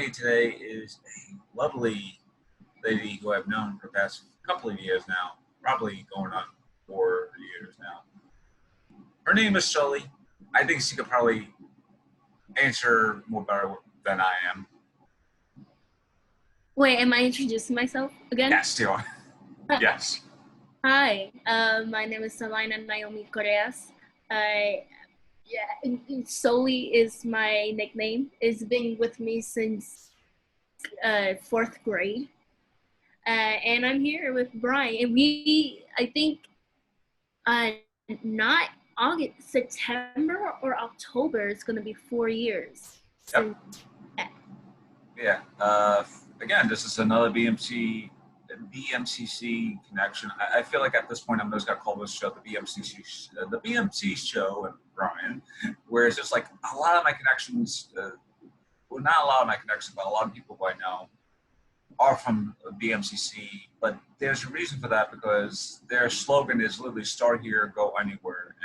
me today is a lovely lady who I've known for the past couple of years now, probably going on 4 years now. Her name is Soly. I think she could probably answer more better than I am. Wait, am I introducing myself again? Yes, still. Yes. Hi, my name is Solayna Naomi Coreas. Yeah, Soly is my nickname. It's been with me since fourth grade, and I'm here with Bryan. And I think, uh, not August, September or October, it's gonna be 4 years. Yep. Yeah. Again, this is another BMCC connection. I feel like at this point I'm just gonna call this show the BMC show and Bryan, where it's just like a lot of my connections. Well, not a lot of my connections, but a lot of people who I know are from BMCC. But there's a reason for that because their slogan is literally "Start here, go anywhere,"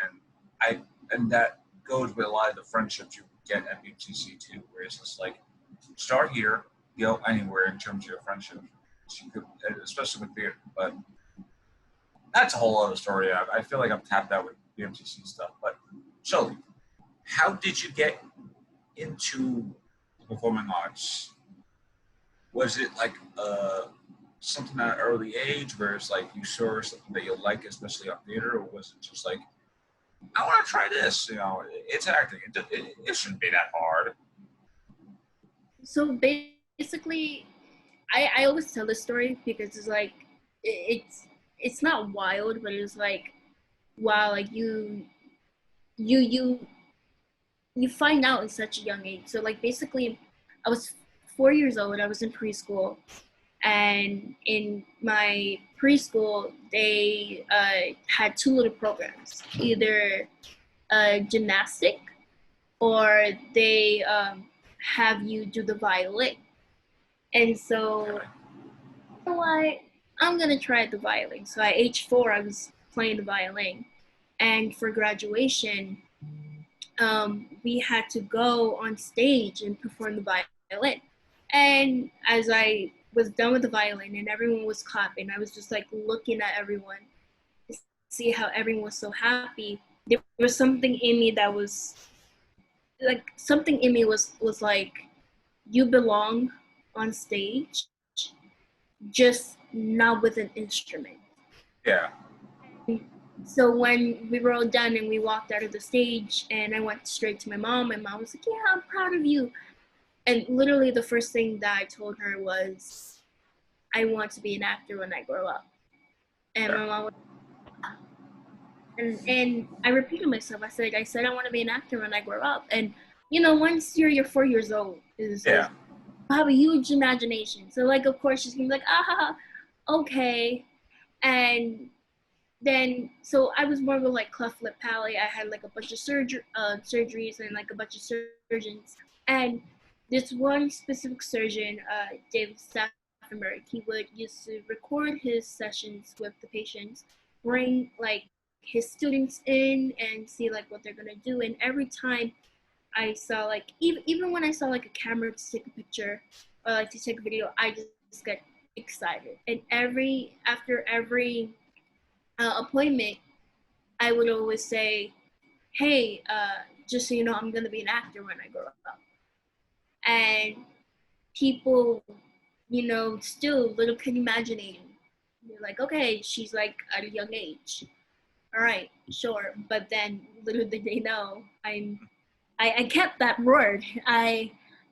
and that goes with a lot of the friendships you get at BMCC too, where it's just like start here, go anywhere in terms of your friendship. Especially with theater, but that's a whole other story. I feel like I'm tapped out with BMCC stuff. But Soly, how did you get into the performing arts? Was it like something at an early age where it's like you saw something that you like, especially on theater, or was it just like I want to try this? You know, it's acting. It shouldn't be that hard. So basically, I always tell this story because it's like it's not wild, but it's like wow, like you you find out at such a young age. So like basically, I was 4 years old. I was in preschool, and in my preschool, they had two little programs, either gymnastic or they have you do the violin. And so, you know what? I'm gonna try the violin. So at age 4, I was playing the violin, and for graduation, we had to go on stage and perform the violin. And as I was done with the violin and everyone was clapping, I was just like looking at everyone to see how everyone was so happy. There was something in me that was like was like, you belong on stage, just not with an instrument. Yeah. So when we were all done and we walked out of the stage and I went straight to my mom was like, yeah, I'm proud of you. And literally the first thing that I told her was, I want to be an actor when I grow up. And my mom was, and I repeated myself. I said I want to be an actor when I grow up. And you know, once you're 4 years old, you have a huge imagination. So like, of course, she's gonna be like, okay. And then, so I was more of a like cleft lip palate. I had like a bunch of surgeries and like a bunch of surgeons. And this one specific surgeon, David Staffenberg, he would used to record his sessions with the patients, bring like his students in and see like what they're gonna do. And every time I saw like, even when I saw like a camera to take a picture or like to take a video, I just get excited. And after every appointment, I would always say, hey, just so you know, I'm gonna be an actor when I grow up. And people, you know, still little kid imagining. They're like, okay, she's like at a young age. All right, sure. But then little did they know, I kept that word.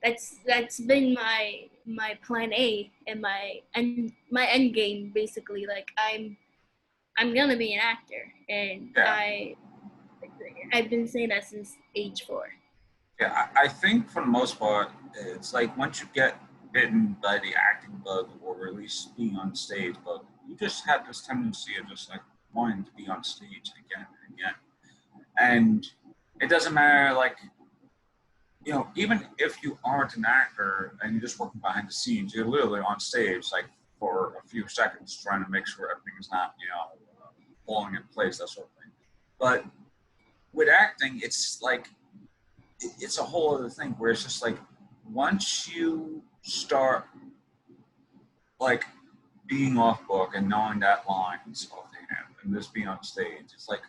That's been my plan A and my end game basically. Like I'm gonna be an actor, and Yeah. I've been saying that since age 4. Yeah, I think for the most part, it's like once you get bitten by the acting bug, or at least being on stage bug, you just have this tendency of just like wanting to be on stage again and again. And it doesn't matter, like, you know, even if you aren't an actor and you're just working behind the scenes, you're literally on stage like for a few seconds trying to make sure everything is not, you know, falling in place, that sort of thing. But with acting, it's like it's a whole other thing where it's just like once you start like being off book and knowing that lines offhand and just being on stage, it's like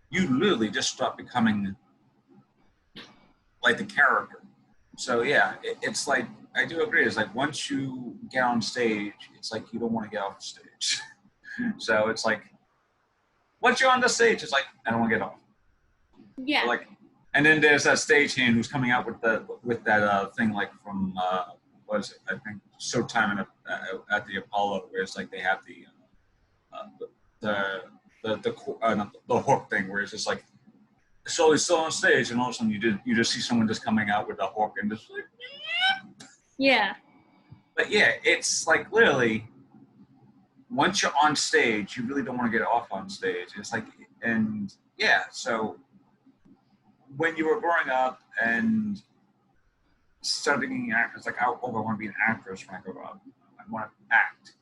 you literally just start becoming like the character. So yeah, it's like I do agree. It's like once you get on stage, it's like you don't want to get off the stage. So it's like once you're on the stage, it's like I don't want to get off. Yeah. So like, and then there's that stagehand who's coming out with that thing like from what is it? I think Showtime at the Apollo, where it's like they have the hook thing, where it's just like Soly's still on stage, and all of a sudden you just see someone just coming out with a hook and just like Yeah. But yeah, it's like literally once you're on stage, you really don't want to get off on stage. It's like and yeah, so when you were growing up and studying actors, like I want to be an actress when I grow up. I want to act.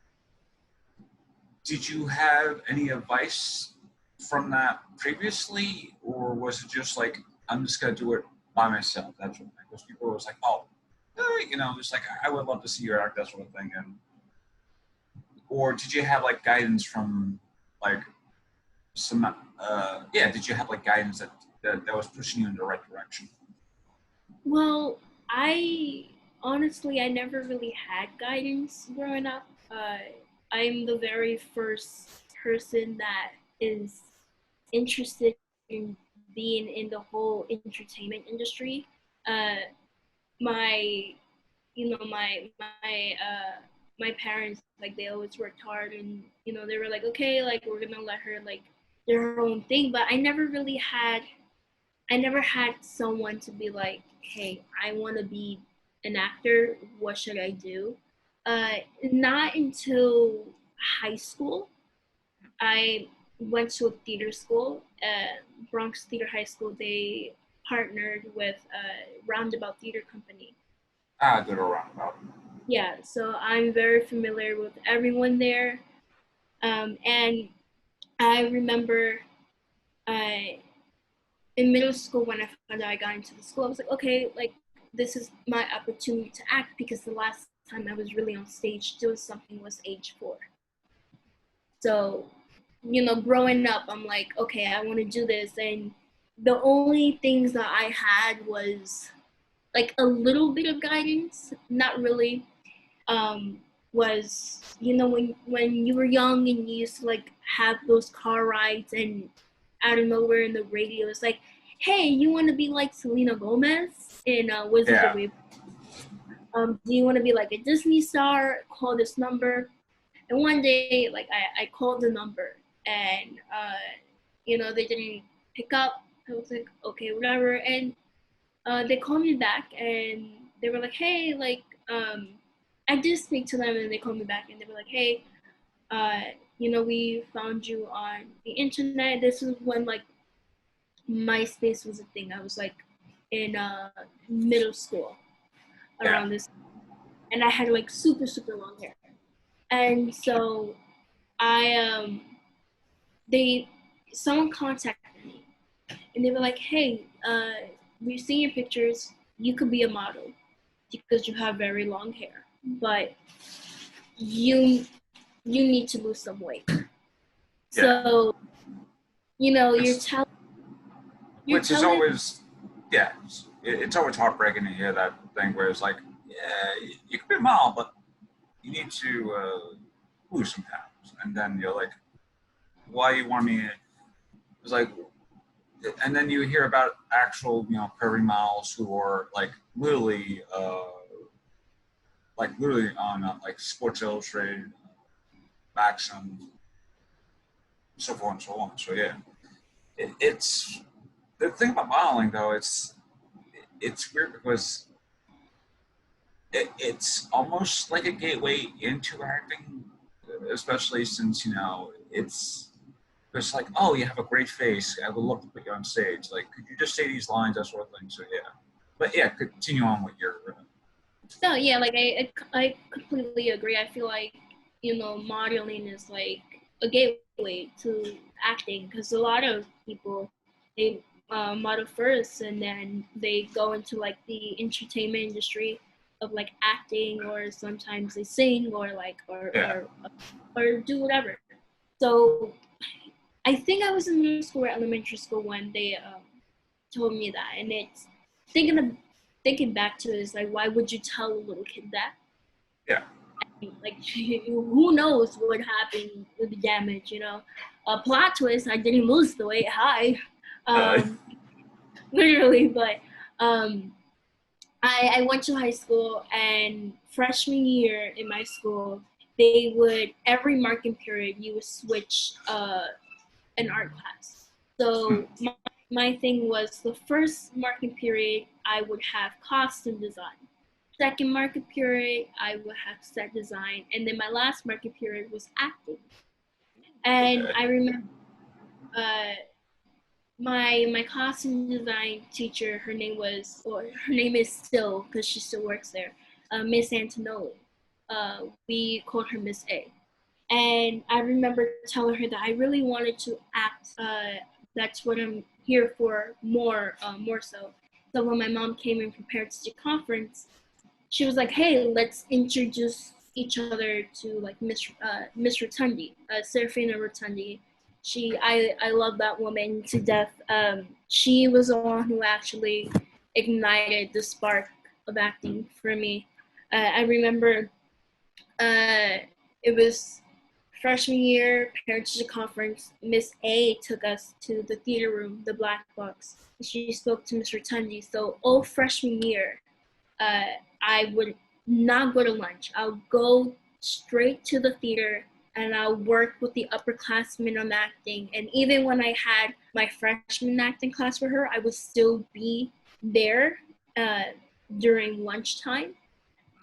Did you have any advice from that previously, or was it just like I'm just gonna do it by myself? That sort of thing. Because people was like, oh, just like I would love to see your act, that sort of thing. And or did you have like guidance from like some? Did you have like guidance that was pushing you in the right direction? Well, I honestly, I never really had guidance growing up. I'm the very first person that is interested in being in the whole entertainment industry. Uh, my, my parents, like, they always worked hard, and they were like, okay, like, we're gonna let her like do her own thing. But I never had someone to be like, hey, I want to be an actor. What should I do? Not until high school. I went to a theater school, Bronx Theater High School. They partnered with a Roundabout Theater Company. Good roundabout. Yeah, so I'm very familiar with everyone there. And I remember uh, in middle school when I found out I got into the school, I was like, okay, like this is my opportunity to act, because the last time I was really on stage doing something was age 4. So, growing up, I'm like, okay, I want to do this. And the only things that I had was like a little bit of guidance, not really. Was when you were young and you used to like have those car rides, and out of nowhere in the radio it's like, hey, you want to be like Selena Gomez in Wizards of Waverly? Do you want to be like a Disney star? Call this number. And one day, like, I called the number, and they didn't pick up. I was like, okay, whatever. And they called me back, and they were like, hey, like, I did speak to them, and they called me back, and they were like, hey, we found you on the internet. This is when like MySpace was a thing. I was like in middle school around this, and I had like super super long hair, and so I someone contacted me, and they were like, hey, we've seen your pictures. You could be a model because you have very long hair, but you need to lose some weight. Yeah. So, you're telling. Which is always, it's always heartbreaking to hear that thing where it's like, yeah, you can be a model, but you need to lose some pounds. And then you're like, why you want me? It's like, and then you hear about actual, curvy models who are like literally on like Sports Illustrated, Maxim, so forth and so on. So yeah, it's the thing about modeling though. It's weird because it's almost like a gateway into acting, especially since it's just like, oh, you have a great face. I would love to put you on stage. Like, could you just say these lines, that sort of thing. So yeah, but yeah, continue on with your. No, yeah, like I completely agree. I feel like modeling is like a gateway to acting, because a lot of people, they model first and then they go into like the entertainment industry. of like acting, or sometimes they sing or like or do whatever. So I think I was in middle school or elementary school when they told me that, and it's thinking back to it is like, why would you tell a little kid that? Yeah. Like, who knows what happened with the damage, you know? A plot twist, I didn't lose the weight. Hi. Literally, but I went to high school, and freshman year in my school, they would, every marking period, you would switch an art class. So my thing was, the first marking period, I would have costume design. Second market period, I would have set design, and then my last market period was acting. And I remember my costume design teacher, her name is still, because she still works there, Miss Antonelli. We called her Miss A. And I remember telling her that I really wanted to act. That's what I'm here for, more so. So when my mom came and prepared to the conference, she was like, "Hey, let's introduce each other to like Miss Rotundi, Serafina Rotundi." I love that woman to death. She was the one who actually ignited the spark of acting for me. I remember it was freshman year, parent teacher conference. Miss A took us to the theater room, the black box. She spoke to Miss Rotundi. So all freshman year, I would not go to lunch. I'll go straight to the theater, and I'll work with the upperclassmen on acting. And even when I had my freshman acting class for her, I would still be there during lunchtime,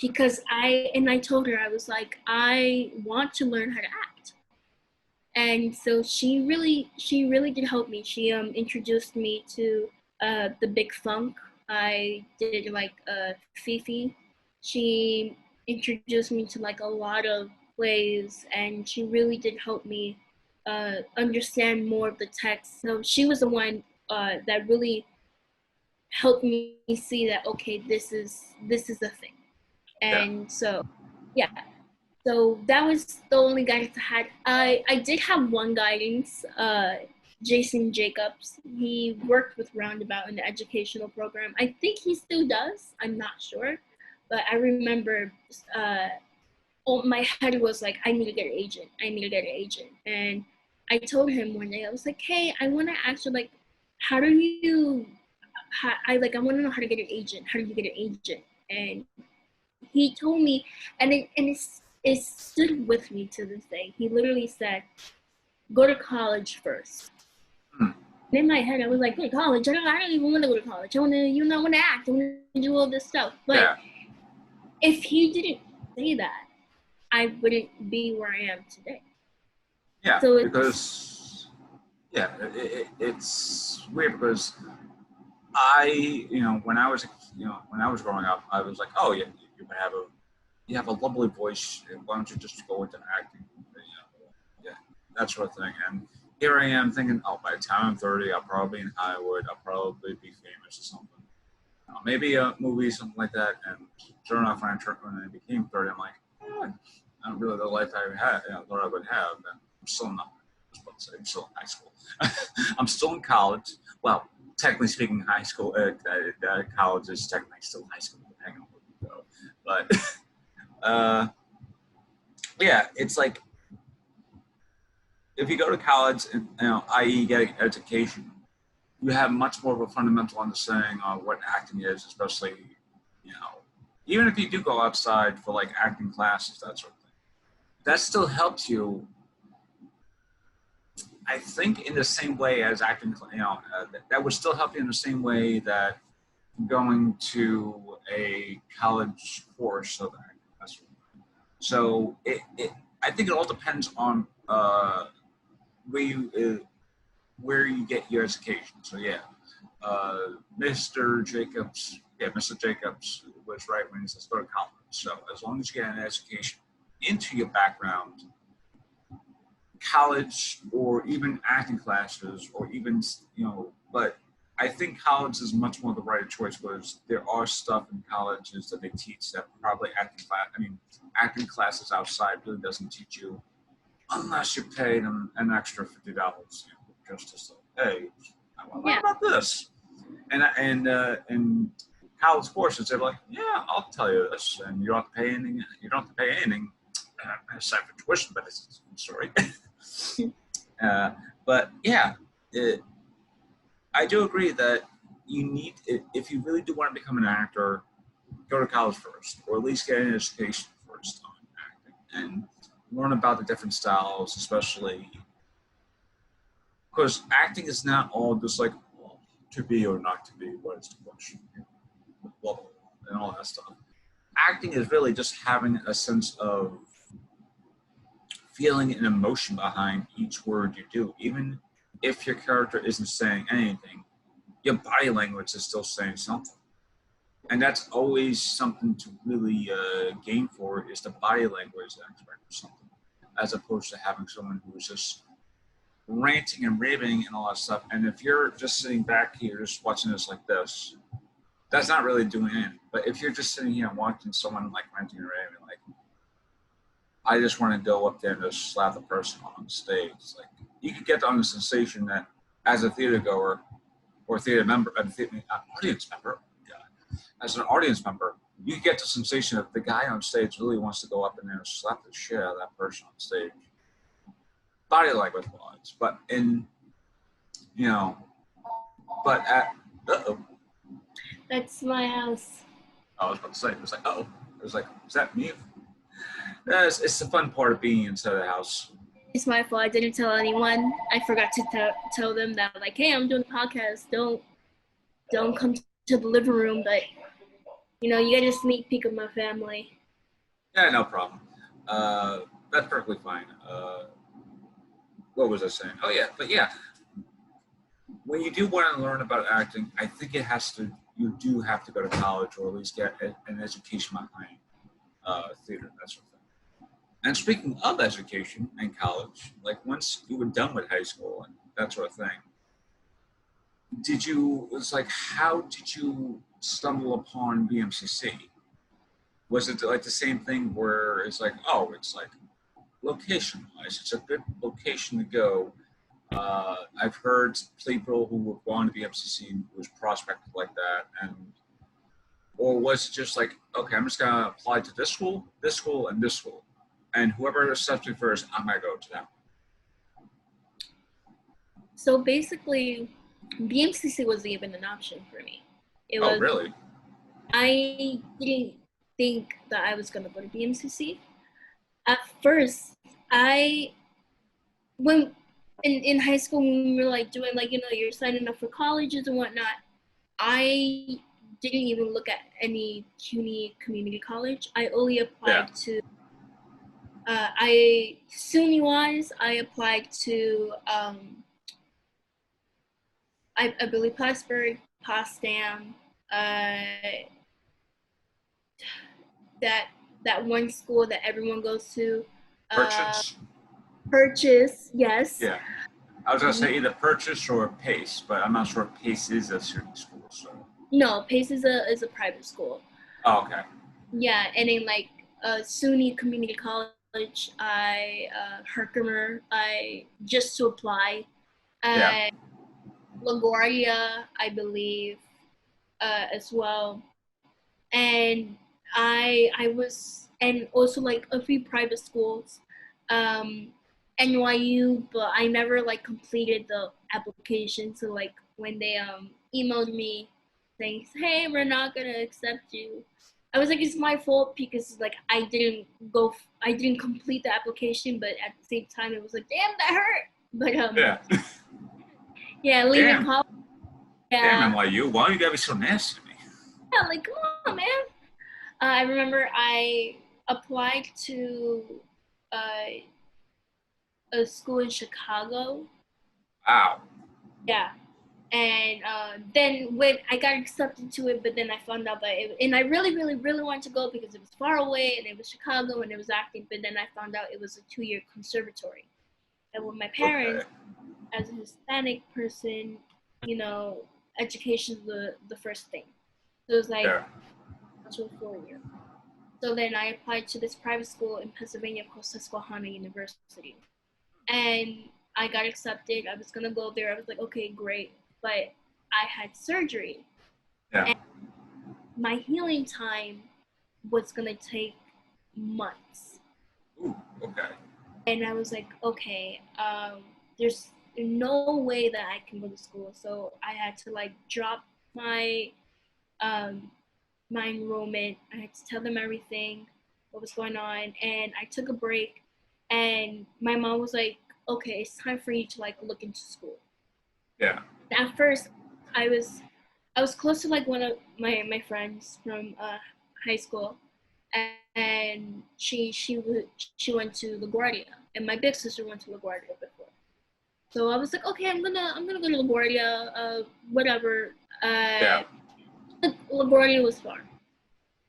because I told her, I was like, I want to learn how to act. And so she really did help me. She introduced me to the Big Funk. I did like Fifi. She introduced me to like a lot of plays, and she really did help me understand more of the text. So she was the one that really helped me see that, okay, this is a thing. And so yeah, so that was the only guidance I had. I did have one guidance, Jason Jacobs. He worked with Roundabout in the educational program. I think he still does. I'm not sure. But I remember my head was like, I need to get an agent. I need to get an agent. And I told him one day, I was like, hey, I want to actually, like, how do you, I want to know how to get an agent. How do you get an agent? And he told me, and it stood with me to this day. He literally said, go to college first. And in my head, I was like, go to college? I don't even want to go to college. I want to act. I want to do all this stuff. But if he didn't say that, I wouldn't be where I am today. Yeah, so because it's weird, because when I was growing up, I was like, oh yeah, you have a lovely voice. Why don't you just go into acting? That sort of thing. And here I am thinking, oh, by the time I'm 30, I'll probably be in Hollywood. I'll probably be famous or something. Maybe a movie, something like that. And sure enough, when I became 30, I'm like, I don't really the life I had, thought I would have. And I'm still not. I'm still in high school. I'm still in college. Well, technically speaking, high school, college is technically still high school, depending on where you go. But yeah, it's like, if you go to college, i.e. getting education, you have much more of a fundamental understanding of what acting is, especially, even if you do go outside for like acting classes, that sort of thing. That still helps you, I think, in the same way as acting, that would still help you in the same way that going to a college course of acting. That sort of thing. So I think it all depends on where you get your education. So yeah, Mr. Jacobs was right when he says go to college. So as long as you get an education into your background, college or even acting classes, or even but I think college is much more the right choice because there are stuff in colleges that they teach that probably acting classes outside really doesn't teach you unless you pay them an extra $50, just to say, hey, I want to learn about this. And college courses, they're like, yeah, I'll tell you this, and you don't have to pay anything. You don't have to pay anything aside for tuition, but it's a story. But yeah, I do agree that you need, if you really do want to become an actor, go to college first, or at least get an education first on acting, and learn about the different styles, especially because acting is not all just like, well, to be or not to be, what is the question, blah, blah, blah, and all that stuff. Acting is really just having a sense of feeling an emotion behind each word you do. Even if your character isn't saying anything, your body language is still saying something. And that's always something to really gain for, is the body language aspect of something, as opposed to having someone who's just ranting and raving and all that stuff. And if you're just sitting back here just watching this like this, that's not really doing anything. But if you're just sitting here and watching someone like ranting and raving, like, I just want to go up there and just slap the person on stage. Like, you could get the sensation that as a theater goer or theater member, audience member, as an audience member, you get the sensation that the guy on stage really wants to go up in there and slap the shit out of that person on stage. Body language wise, but That's my house. I was about to say, it was like, it was like, is that me? It's the fun part of being inside the house. It's my fault. I didn't tell anyone. I forgot to tell them that, like, hey, I'm doing a podcast. Don't come to the living room, but you get a sneak peek of my family. Yeah, no problem. That's perfectly fine. What was I saying? Oh yeah, but yeah, when you do want to learn about acting, I think you do have to go to college, or at least get an education behind theater, that sort of thing. And speaking of education and college, like once you were done with high school and that sort of thing, how did you stumble upon BMCC? Was it like the same thing where it's like, it's like location-wise, it's a good location to go. I've heard people who were going to BMCC was prospected like that, or was it just like, okay, I'm just gonna apply to this school, and this school, and whoever accepts me first, I'm gonna go to that one. So basically, BMCC wasn't even an option for me. Really? I didn't think that I was gonna go to BMCC. At first, when in high school, when we were like doing you're signing up for colleges and whatnot, I didn't even look at any CUNY community college. I only applied to SUNY-wise, I applied to I believe Plattsburgh, Potsdam, that one school that everyone goes to. Purchase, yes. Yeah. I was going to say either Purchase or Pace, but I'm not sure if Pace is a certain school. So. No, Pace is a private school. Oh, okay. Yeah, and in SUNY Community College, Herkimer, just to apply. LaGuardia, I believe, as well. And I was, and also a few private schools. NYU, but I never completed the application. So when they emailed me saying, hey, we're not gonna accept you, I was like, it's my fault because I didn't complete the application, but at the same time it was like, damn, that hurt. But yeah, leaving college. Yeah. Damn, NYU, why you gotta be so nasty to me? Yeah, come on, man. I remember I applied to a school in Chicago. Wow. Yeah. And then when I got accepted to it, but then I found out that and I really, really, really wanted to go because it was far away and it was Chicago and it was acting, but then I found out it was a 2-year conservatory. And with my parents, as a Hispanic person, education the first thing. So it was like to a 4 year. So then I applied to this private school in Pennsylvania called Susquehanna University. And I got accepted. I was gonna go there. I was like, okay, great. But I had surgery. Yeah. And my healing time was gonna take months. Ooh, okay. And I was like, okay, there's no way that I can go to school. So I had to like drop my my enrollment. I had to tell them everything, what was going on, and I took a break. And my mom was like, okay, it's time for you to like look into school. Yeah. At first, I was close to like one of my friends from high school, and she went to LaGuardia, and my big sister went to LaGuardia before. So I was like, okay, I'm gonna go to LaGuardia, whatever. Yeah. LaGuardia was far.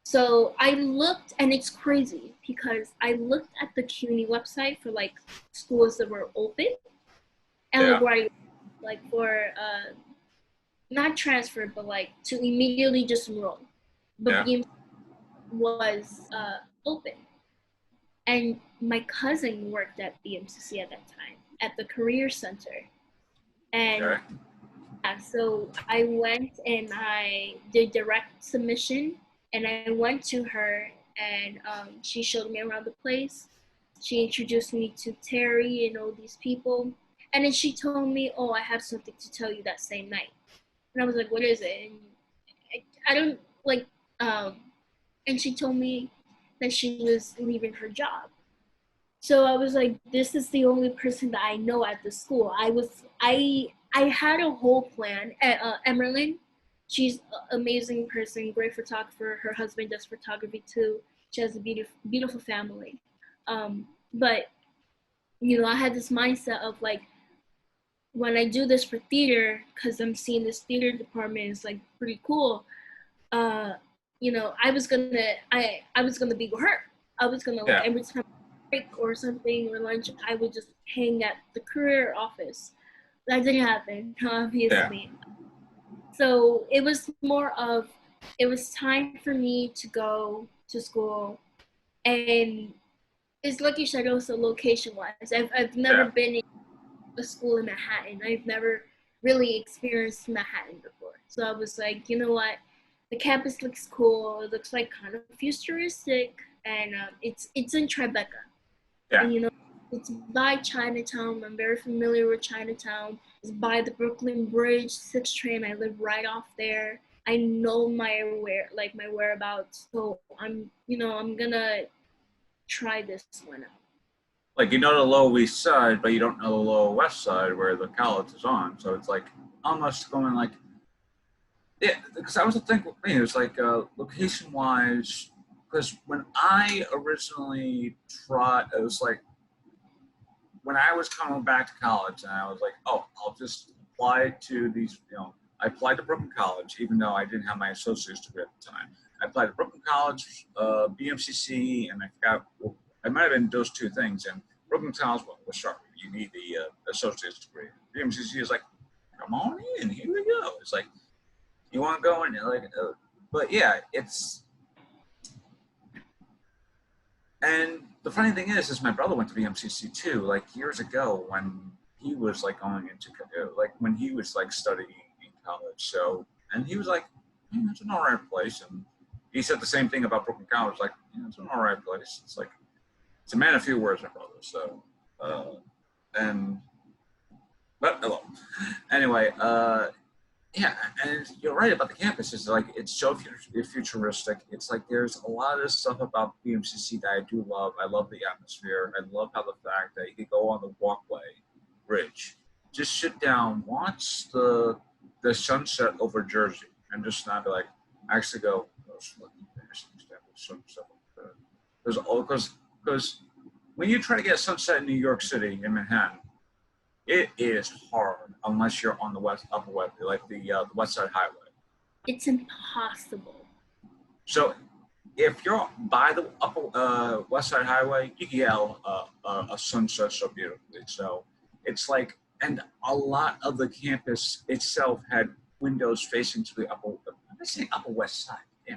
So I looked, and it's crazy because I looked at the CUNY website for like schools that were open, and LaGuardia, like for not transfer, but like to immediately just enroll. But BMC was open, and my cousin worked at BMCC at that time at the career center, and yeah, so I went and I did direct submission, and I went to her, and she showed me around the place. She introduced me to Terry and all these people, and then she told me, "Oh, I have something to tell you that same night." And I was like, "What is it?" And I don't like, and she told me that she was leaving her job. So I was like, this is the only person that I know at the school. I had a whole plan. Emerlyn, she's an amazing person, great photographer. Her husband does photography too. She has a beautiful family. But you know, I had this mindset of like, when I do this for theater, because I'm seeing this theater department is like pretty cool. Uh, you know, I was gonna be with her. I was gonna like every time break or something or lunch, I would just hang at the career office. That didn't happen, obviously. So it was more of, it was time for me to go to school, and it's like you said, also location wise. I've never been in a school in Manhattan. I've never really experienced Manhattan before. So I was like, you know what? The campus looks cool. It looks like kind of futuristic, and it's in Tribeca. Yeah. And, you know, it's by Chinatown. I'm very familiar with Chinatown. It's by the Brooklyn Bridge, 6th train. I live right off there. I know my whereabouts. So I'm gonna try this one out. Like, you know the Lower East Side, but you don't know the Lower West Side where the college is on. So it's like almost going like, yeah, because I was thinking with me, it was like location-wise, because when I originally tried, it was like, when I was coming back to college, and I was like, oh, I'll just apply to these, you know, I applied to Brooklyn College, even though I didn't have my associate's degree at the time. I applied to Brooklyn College, BMCC, and I forgot, it might have been those two things. And Brooklyn College was sharp. You need the associate's degree. BMCC is like, come on in, here we go. It's like, you want to go in, like, but yeah, it's, and the funny thing is my brother went to BMCC too, like years ago when he was like going into, like when he was like studying in college. So, and he was like, it's an all right place. And he said the same thing about Brooklyn College, like, it's an all right place. It's like, it's a man of few words, my brother. So, but anyway, yeah, and you're right about the campus. It's like, it's so futuristic. It's like there's a lot of stuff about BMCC that I do love. I love the atmosphere. I love how the fact that you could go on the walkway bridge, just sit down, watch the sunset over Jersey, and just not be like, actually go, because when you try to get a sunset in New York City, in Manhattan, it is hard unless you're on the upper west, like the West Side Highway. It's impossible. So if you're by the upper West Side Highway, you can get a sunset so beautifully. So it's like, and a lot of the campus itself had windows facing to the upper west side, yeah,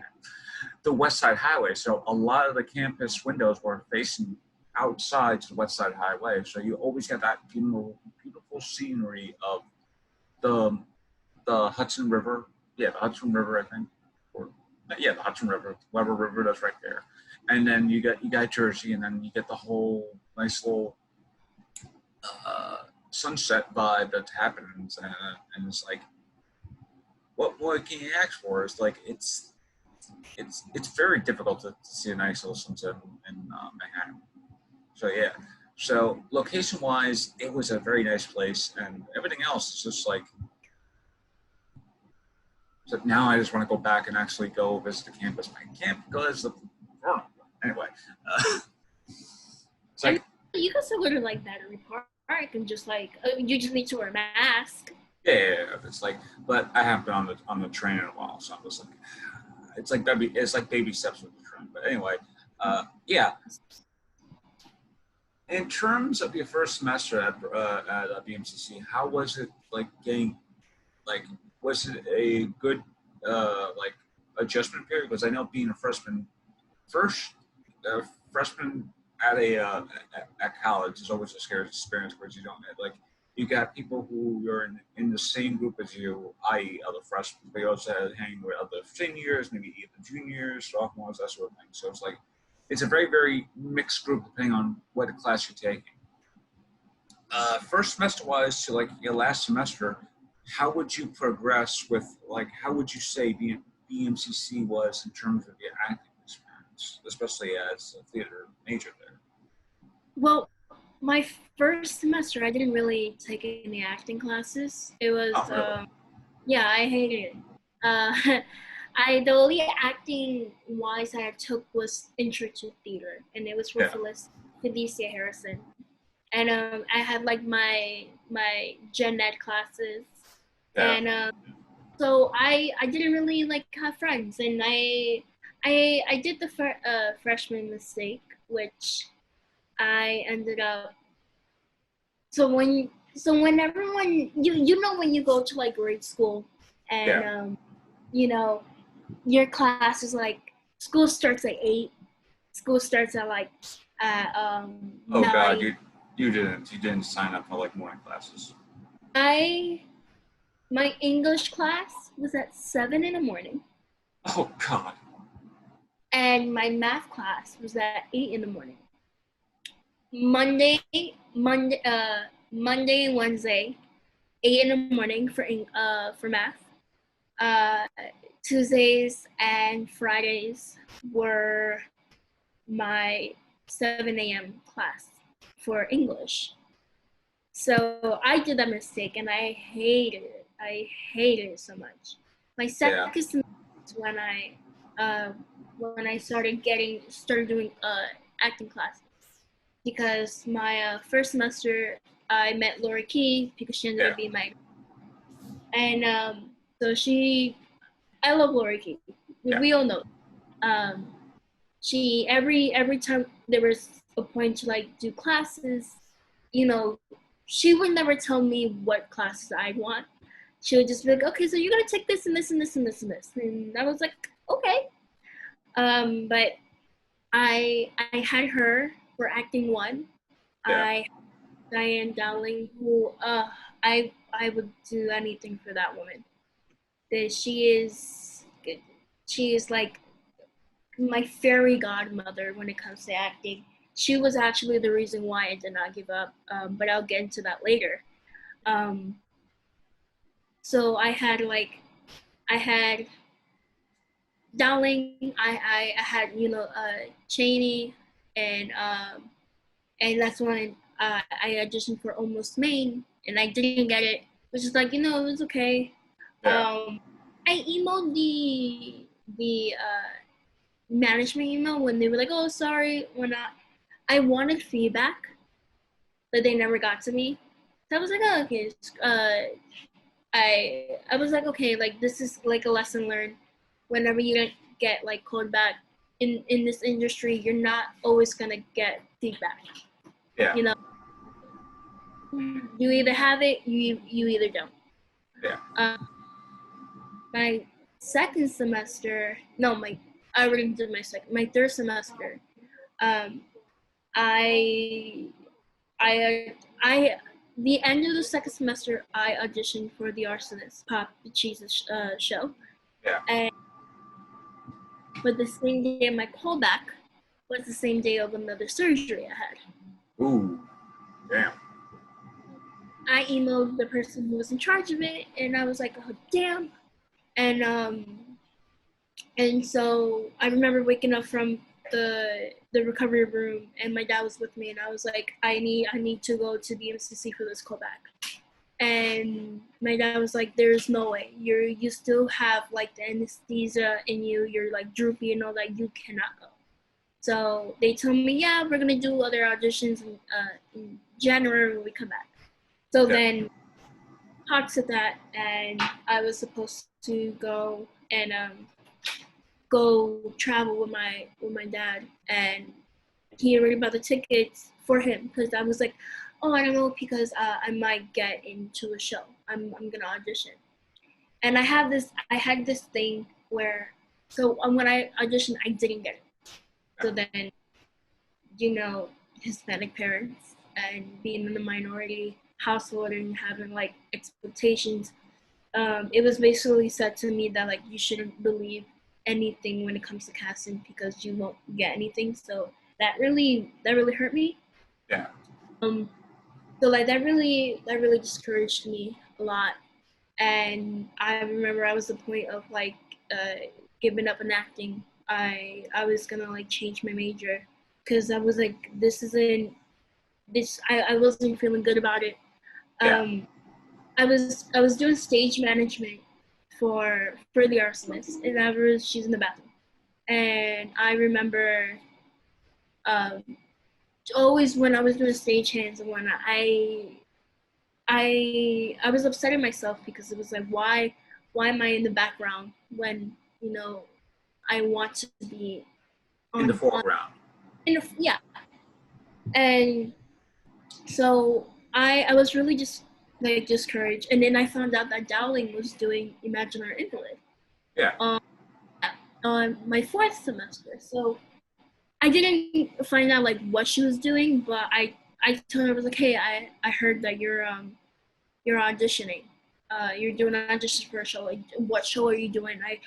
the West Side Highway. So a lot of the campus windows were facing outside to the West Side Highway. So you always get that beautiful scenery of the Hudson River. Yeah, the Hudson River, I think. Or yeah, the Hudson River, Weber River, that's right there. And then you got Jersey, and then you get the whole nice little sunset vibe that happens, and it's like, what more can you ask for? It's like it's very difficult to see a nice little sunset in Manhattan. So yeah, so location wise, it was a very nice place, and everything else is just like. So now I just want to go back and actually go visit the campus. I can't because of anyway. It's like you can still go to like Battery Park and just like you just need to wear a mask. Yeah, it's like, but I haven't been on the train in a while, so I'm just like, it's like baby steps with the train. But anyway, yeah. In terms of your first semester at BMCC, how was it like getting, like, was it a good like adjustment period? Because I know being a freshman at at college is always a scary experience because you don't like. You got people who are in the same group as you, i.e. other freshmen. They also hang with other seniors, maybe either juniors, sophomores, that sort of thing. So it's like, it's a very, very mixed group depending on what class you're taking. First semester-wise to like your last semester, how would you progress with, like, how would you say BMCC was in terms of your acting experience, especially as a theater major there? Well, my first semester, I didn't really take any acting classes. It was, really? Yeah, I hated it. The only acting wise I took was Intro to Theater, and it was for Felicia Harrison. And I had like my gen ed classes, and so I didn't really like have friends, and I did the freshman mistake, which I ended up. So when everyone you know when you go to like grade school and you know your class is like school starts at 8, school starts at like oh 9. God, you didn't sign up for like morning classes. My English class was at 7 in the morning. Oh God. And my math class was at 8 in the morning. Monday, Wednesday, 8 in the morning for math. Tuesdays and Fridays were my 7 a.m. class for English. So I did that mistake and I hated it. I hated it so much. My second semester when I started doing acting classes, because my first semester I met Laura Key because she ended up being my, and so I love Laura Key. We all know. She every time there was a point to like do classes, you know, she would never tell me what classes I'd want. She would just be like, okay, so you're gonna take this and this and this and this and this, and I was like, okay. But I had her for acting 1. Diane Dowling, who I would do anything for that woman. She is good. She is like my fairy godmother when it comes to acting. She was actually the reason why I did not give up, but I'll get into that later. So I had Dowling, I had Cheney, and that's when I auditioned for Almost Maine, and I didn't get it, which is like, it was okay. I emailed the management email when they were like, oh, sorry, we're not. I wanted feedback, but they never got to me. So I was like, oh, okay. I was like, okay, like this is like a lesson learned. Whenever you don't get like called back in this industry, you're not always gonna get feedback. Yeah. You either have it, you either don't. Yeah. my second semester, no, I already did my third semester. Um, I, I, the end of the second semester, I auditioned for the Arsonist Pop the Cheeses show. Yeah. And but the same day of my callback was the same day of another surgery I had. Ooh, damn. I emailed the person who was in charge of it, and I was like, "Oh, damn!" And so I remember waking up from the recovery room, and my dad was with me, and I was like, "I need to go to the MCC for this callback." And my dad was like, "There's no way. You still have like the anesthesia in you. You're like droopy and all that. You cannot go." So they told me, "Yeah, we're gonna do other auditions in January when we come back." So then talks of that, and I was supposed to go and go travel with my dad, and he already bought the tickets for him because I was like, "Oh, I don't know, because I might get into a show. I'm gonna audition." And I had this thing where, so when I auditioned, I didn't get it. So then, Hispanic parents and being in a minority household and having like expectations, it was basically said to me that like you shouldn't believe anything when it comes to casting because you won't get anything. So that really hurt me. Yeah. So like that really discouraged me a lot. And I remember I was at the point of like giving up on acting. I was gonna like change my major because I was like, this isn't this. I wasn't feeling good about it. I was doing stage management for the arsonist, and she's in the bathroom, and I remember always when I was doing stage hands and whatnot, I was upset at myself because it was like, why am I in the background when I want to be in the foreground? Yeah, and so I was really just like discouraged, and then I found out that Dowling was doing Imaginary Invalid. Yeah. On my fourth semester, so I didn't find out like what she was doing, but I told her, I was like, "Hey, I heard that you're auditioning. You're doing an audition for a show. Like, what show are you doing?" I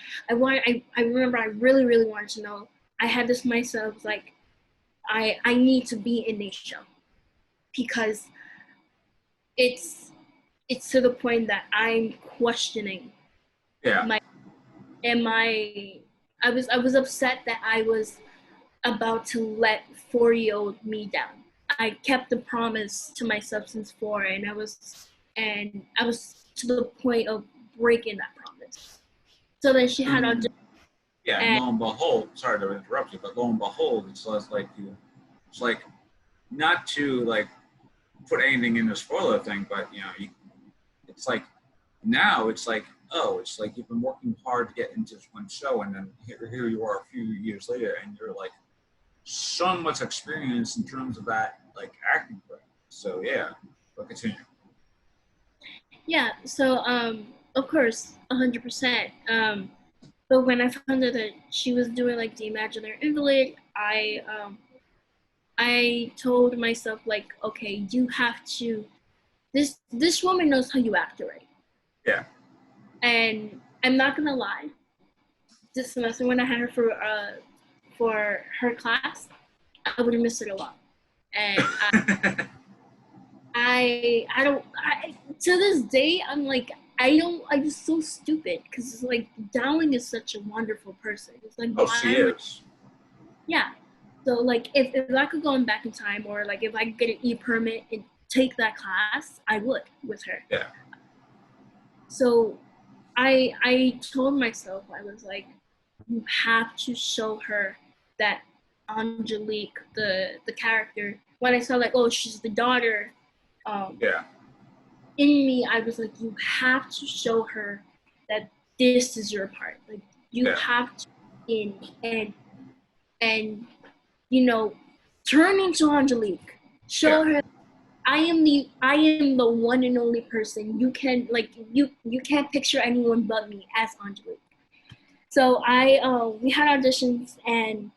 remember I really wanted to know. I had this myself, like, I need to be in this show because it's to the point that I'm questioning. Yeah. I was upset that I was about to let 4-year-old me down. I kept the promise to myself since 4, and I was to the point of breaking that promise. So then she had audition. Yeah, and lo and behold, sorry to interrupt you, but lo and behold, it's like not to like put anything in the spoiler thing, but it's like now it's like, oh, it's like you've been working hard to get into this one show, and then here you are a few years later, and you're like so much experience in terms of that like acting play. So yeah, but continue. Yeah, so of course, 100%. But when I found out that she was doing like the Imaginary Invalid, I told myself like, okay, you have to. This woman knows how you act, right? Yeah. And I'm not gonna lie. This semester when I had her for her class, I would have missed it a lot. And to this day, I'm like, I'm just so stupid because it's like Dowling is such a wonderful person. It's like, she is. Yeah. So like, if I could go back in time, or like if I could get an e-permit and take that class, I would with her. Yeah. So I told myself, I was like, you have to show her that Angelique, the character. When I saw like, oh, she's the daughter. Yeah. In me, I was like, you have to show her that this is your part. Like you have to and turn into Angelique. Show her I am the one and only person you can like you can't picture anyone but me as Angelique. So we had auditions, and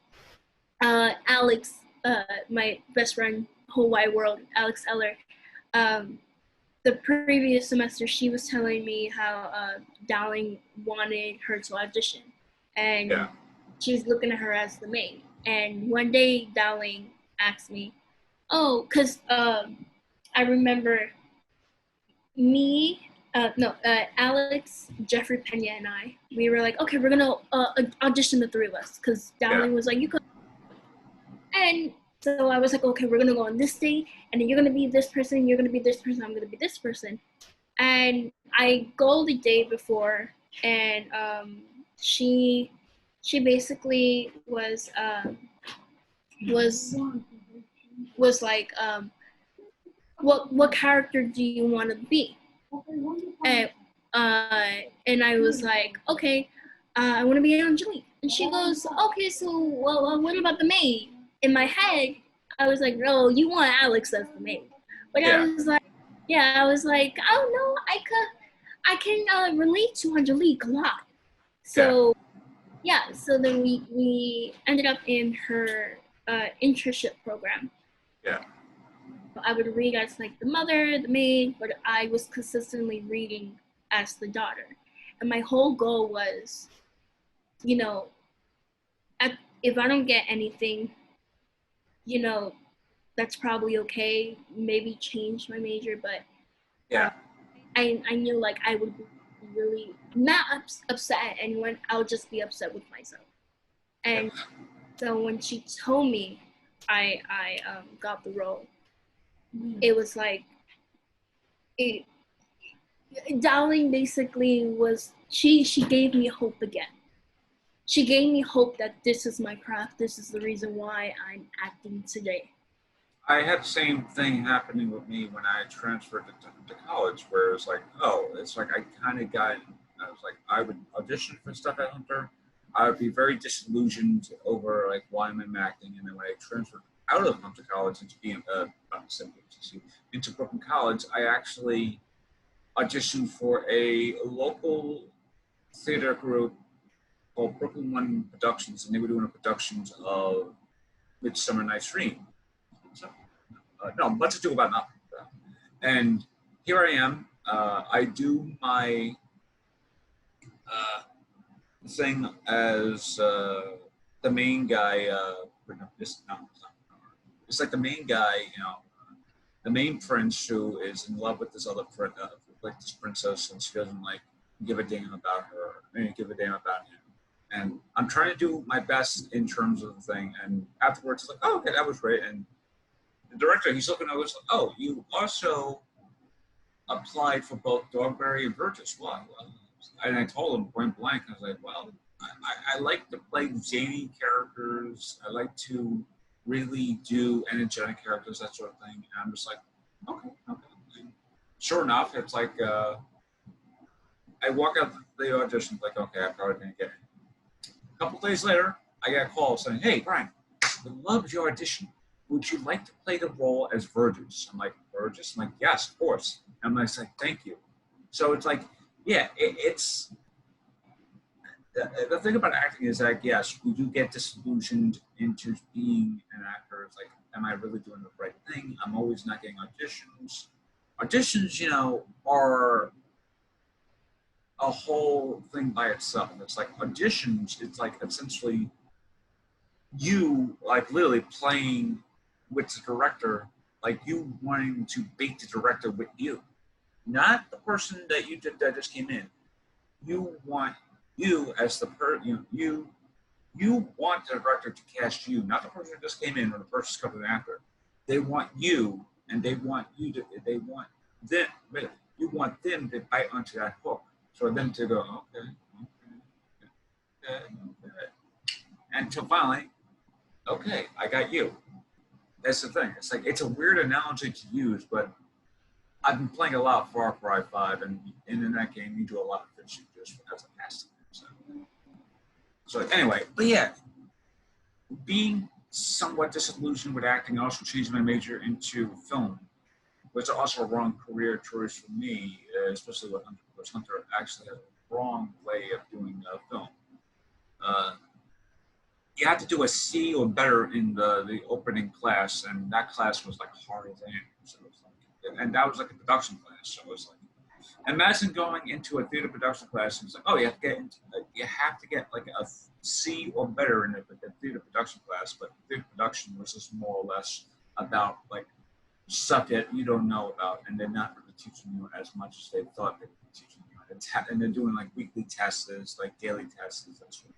Alex, my best friend, whole wide world, Alex Eller, um, the previous semester, she was telling me how Dowling wanted her to audition, and Yeah. she's looking at her as the maid. And one day, Dowling asked me, "Oh, because I remember me, no, Alex, Jeffrey Pena, and I, we were like, okay, we're gonna audition the three of us, because Dowling was like, you could." And so I was like, okay, we're gonna go on this date, and then you're gonna be this person, you're gonna be this person, I'm gonna be this person. And I go the day before, and she basically was was like, what character do you want to be? And and I was like, okay, I want to be Angelique. And she goes, okay, so well, what about the maid? In my head, I was like, no, you want Alex as the maid. But Yeah. I was like, yeah, I was like, I don't know, I can relate to Angelique a lot. So yeah, so then we ended up in her internship program. Yeah. I would read as like the mother, the maid, but I was consistently reading as the daughter. And my whole goal was, you know, if I don't get anything, you know, that's probably okay. Maybe change my major, but Yeah. I knew like I would be really not upset at anyone. I'll just be upset with myself. And so when she told me I got the role, it was like it. Dowling basically was she gave me hope again. She gave me hope that this is my craft. This is the reason why I'm acting today. I had the same thing happening with me when I transferred to college, where it's like, oh, it's like I kind of got, I was like, I would audition for stuff at Hunter. I would be very disillusioned over like why am I acting, and then when I transferred out of Hunter College into being into Brooklyn College, I actually auditioned for a local theater group called Brooklyn One Productions, and they were doing a productions of Midsummer Night's Dream. So, no, much ado about nothing. And here I am. I do my thing as the main guy. It's like the main guy, the main prince who is in love with this other like this princess, and she doesn't like give a damn about her, give a damn about him. And I'm trying to do my best in terms of the thing. And afterwards, it's like, oh, okay, that was great. And the director, he's looking at us, oh, you also applied for both Dogberry and Burgess. Why? Well, and I told him point blank, I was like, well, I like to play zany characters. I like to really do energetic characters, that sort of thing. And I'm just like, okay. And sure enough, it's like, I walk out the audition, like, okay, I'm probably going to get it. A couple days later, I got a call saying, hey, Bryan, we loved your audition. Would you like to play the role as Burgess? I'm like, Burgess? I'm like, yes, of course. And I'm like, thank you. So it's like, yeah, it's the thing about acting is that, yes, we do get disillusioned into being an actor. It's like, am I really doing the right thing? I'm always not getting auditions. Auditions, are a whole thing by itself. It's like auditions, it's like essentially you, like literally playing with the director, like you wanting to bait the director with you, not the person that you did that just came in. You want you as the you want the director to cast you, not the person who just came in or the person coming after. They want you, and they want you to. They want them. You want them to bite onto that hook, for them to go, okay. Until finally, okay, I got you. That's the thing. It's like it's a weird analogy to use, but I've been playing a lot of Far Cry 5, and in that game, you do a lot of fishing just as a pastime. So anyway, but yeah, being somewhat disillusioned with acting, I also changed my major into film. was also a wrong career choice for me, especially with Hunter, because Hunter actually has a wrong way of doing film. You had to do a C or better in the opening class, and that class was like hard as anything. So it was like, and that was like a production class. So it was like, imagine going into a theater production class and it's like, oh, you have to get like a C or better in a theater production class, but theater production was just more or less about like suck it, you don't know about, and they're not really teaching you as much as they thought they were teaching you. And they're doing like weekly tests, like daily tests, and that sort of.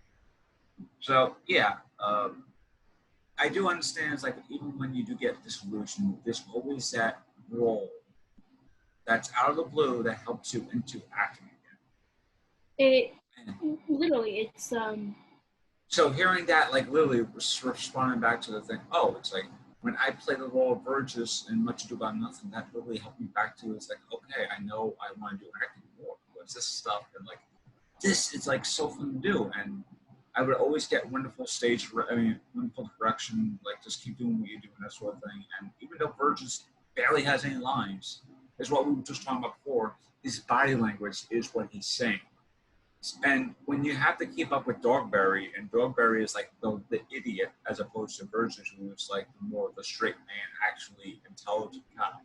So yeah, I do understand. It's like even when you do get disillusioned, there's always that role that's out of the blue that helps you into acting It again. literally, it's So hearing that, like literally responding back to the thing, oh, it's like when I played the role of Burgess in Much Ado About Nothing, that really helped me back to it's like, okay, I know I want to do acting more. What's this stuff? And like this is like so fun to do. And I would always get wonderful wonderful direction, like just keep doing what you do and that sort of thing. And even though Burgess barely has any lines, is what we were just talking about before, his body language is what he's saying. And when you have to keep up with Dogberry, and Dogberry is like the idiot as opposed to Burgess, who is like more of the straight man, actually intelligent guy.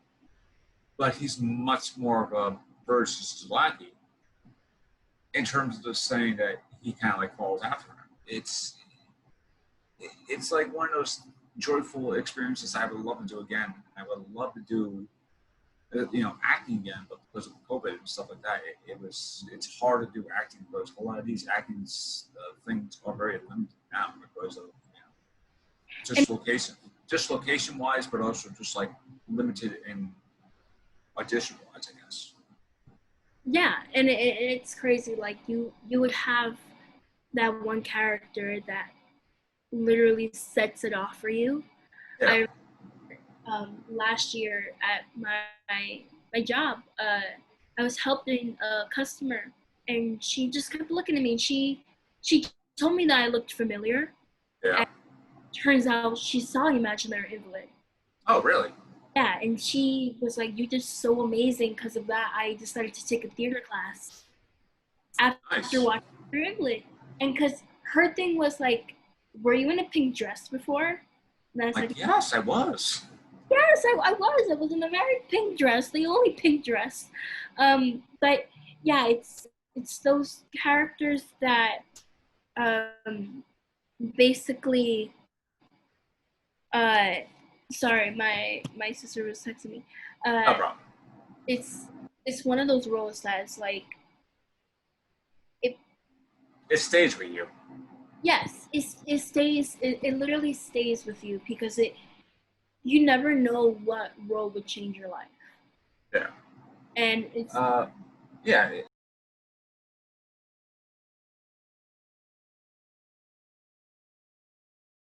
But he's much more of a Burgess lackey in terms of just saying that he kind of like falls after him. It's like one of those joyful experiences I would love to do again. I would love to do acting again, but because of COVID and stuff like that, it's hard to do acting because a lot of these acting things are very limited now because of just location wise, but also just like limited in audition wise, I guess. Yeah, and it's crazy. Like you would have that one character that literally sets it off for you. Yeah. Last year at my job, I was helping a customer, and she just kept looking at me. And she told me that I looked familiar. Yeah. And turns out she saw Imaginary Invalid. Oh, really? Yeah, and she was like, "You did so amazing." Because of that, I decided to take a theater class after watching Invalid, and because her thing was like, "Were you in a pink dress before?" And I was like, "Yes, I was." Yes, I was. I was in a very pink dress, the only pink dress. But yeah, it's those characters that basically. Sorry, my sister was texting me. No problem. It's one of those roles that's like it stays with you. Yes, it stays. It literally stays with you because you never know what role would change your life. Yeah. And it's yeah,